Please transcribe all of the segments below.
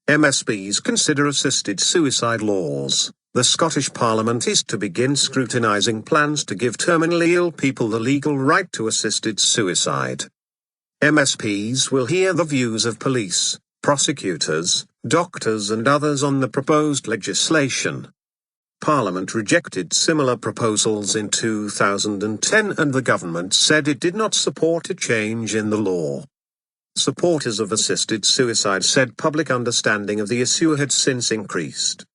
MSPs consider assisted suicide laws. The Scottish Parliament is to begin scrutinising plans to give terminally ill people the legal right to assisted suicide. MSPs will hear the views of police, prosecutors, doctors and others on the proposed legislation. Parliament rejected similar proposals in 2010 and the government said it did not support a change in the law. Supporters of assisted suicide said public understanding of the issue had since increased.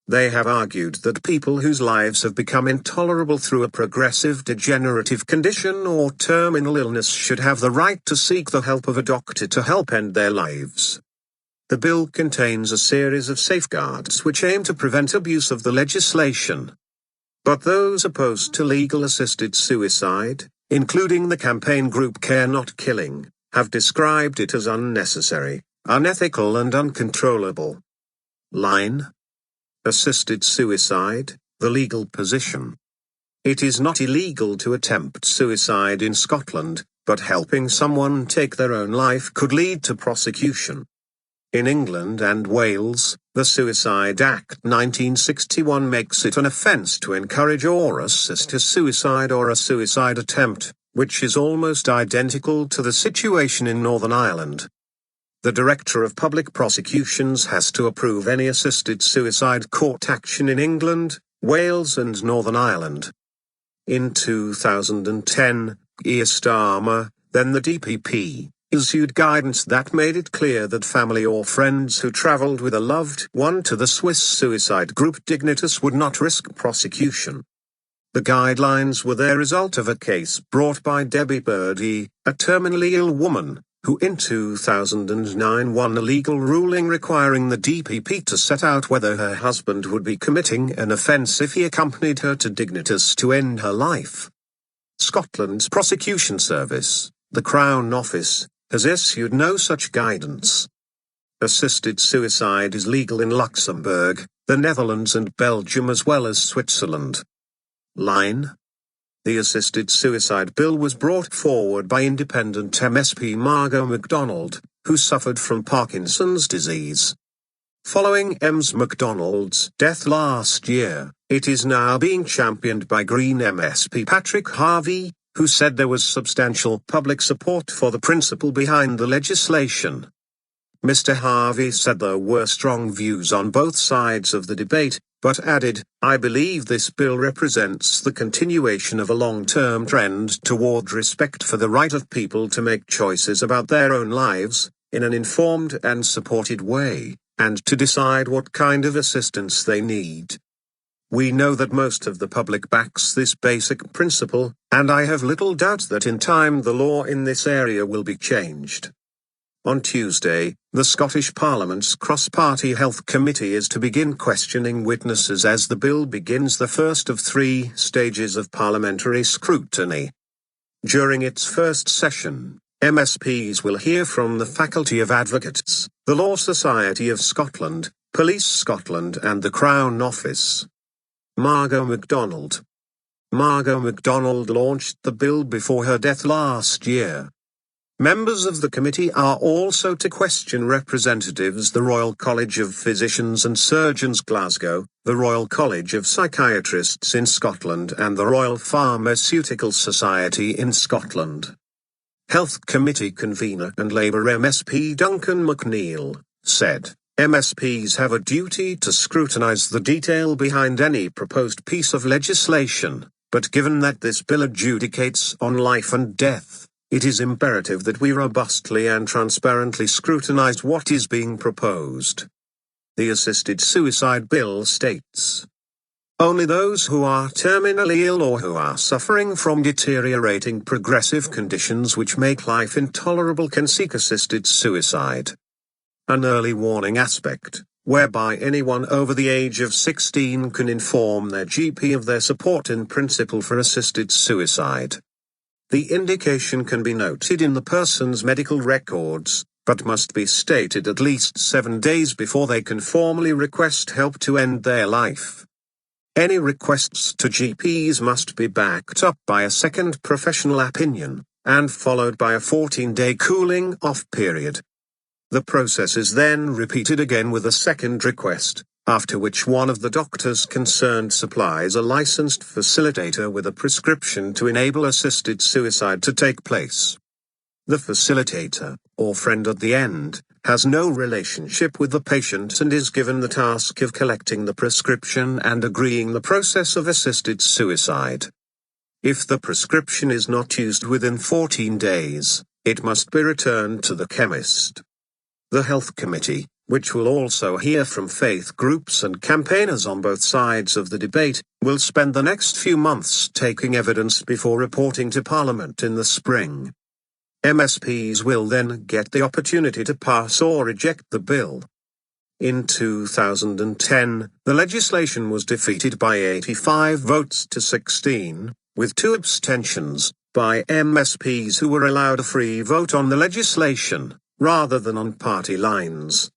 They have argued that people whose lives have become intolerable through a progressive degenerative condition or terminal illness should have the right to seek the help of a doctor to help end their lives. The bill contains a series of safeguards which aim to prevent abuse of the legislation. But those opposed to legal assisted suicide, including the campaign group Care Not Killing, have described it as unnecessary, unethical and uncontrollable. Line. Assisted suicide, the legal position. It is not illegal to attempt suicide in Scotland, but helping someone take their own life could lead to prosecution. In England and Wales, the Suicide Act 1961 makes it an offence to encourage or assist a suicide or a suicide attempt, which is almost identical to the situation in Northern Ireland. The Director of Public Prosecutions has to approve any assisted suicide court action in England, Wales and Northern Ireland. In 2010, Keir Starmer, then the DPP, issued guidance that made it clear that family or friends who travelled with a loved one to the Swiss suicide group Dignitas would not risk prosecution. The guidelines were the result of a case brought by Debbie Birdie, a terminally ill woman, who in 2009 won a legal ruling requiring the DPP to set out whether her husband would be committing an offence if he accompanied her to Dignitas to end her life. Scotland's prosecution service, the Crown Office, has issued no such guidance. Assisted suicide is legal in Luxembourg, the Netherlands and Belgium as well as Switzerland. Line. The assisted suicide bill was brought forward by independent MSP Margot MacDonald, who suffered from Parkinson's disease. Following Ms MacDonald's death last year, it is now being championed by Green MSP Patrick Harvey, who said there was substantial public support for the principle behind the legislation. Mr. Harvey said there were strong views on both sides of the debate, but added, "I believe this bill represents the continuation of a long-term trend toward respect for the right of people to make choices about their own lives, in an informed and supported way, and to decide what kind of assistance they need. We know that most of the public backs this basic principle, and I have little doubt that in time the law in this area will be changed." On Tuesday, the Scottish Parliament's Cross-Party Health Committee is to begin questioning witnesses as the bill begins the first of 3 stages of parliamentary scrutiny. During its first session, MSPs will hear from the Faculty of Advocates, the Law Society of Scotland, Police Scotland and the Crown Office. Margot MacDonald. Margot MacDonald launched the bill before her death last year. Members of the committee are also to question representatives the Royal College of Physicians and Surgeons Glasgow, the Royal College of Psychiatrists in Scotland and the Royal Pharmaceutical Society in Scotland. Health Committee convener and Labour MSP Duncan McNeill said, "MSPs have a duty to scrutinise the detail behind any proposed piece of legislation, but given that this bill adjudicates on life and death, it is imperative that we robustly and transparently scrutinise what is being proposed." The assisted suicide bill states, "Only those who are terminally ill or who are suffering from deteriorating progressive conditions which make life intolerable can seek assisted suicide." An early warning aspect, whereby anyone over the age of 16 can inform their GP of their support in principle for assisted suicide. The indication can be noted in the person's medical records, but must be stated at least 7 days before they can formally request help to end their life. Any requests to GPs must be backed up by a second professional opinion, and followed by a 14-day cooling-off period. The process is then repeated again with a second request, after which one of the doctors concerned supplies a licensed facilitator with a prescription to enable assisted suicide to take place. The facilitator, or friend at the end, has no relationship with the patient and is given the task of collecting the prescription and agreeing the process of assisted suicide. If the prescription is not used within 14 days, it must be returned to the chemist. The Health Committee, which will also hear from faith groups and campaigners on both sides of the debate, will spend the next few months taking evidence before reporting to Parliament in the spring. MSPs will then get the opportunity to pass or reject the bill. In 2010, the legislation was defeated by 85 votes to 16, with 2 abstentions, by MSPs who were allowed a free vote on the legislation, rather than on party lines.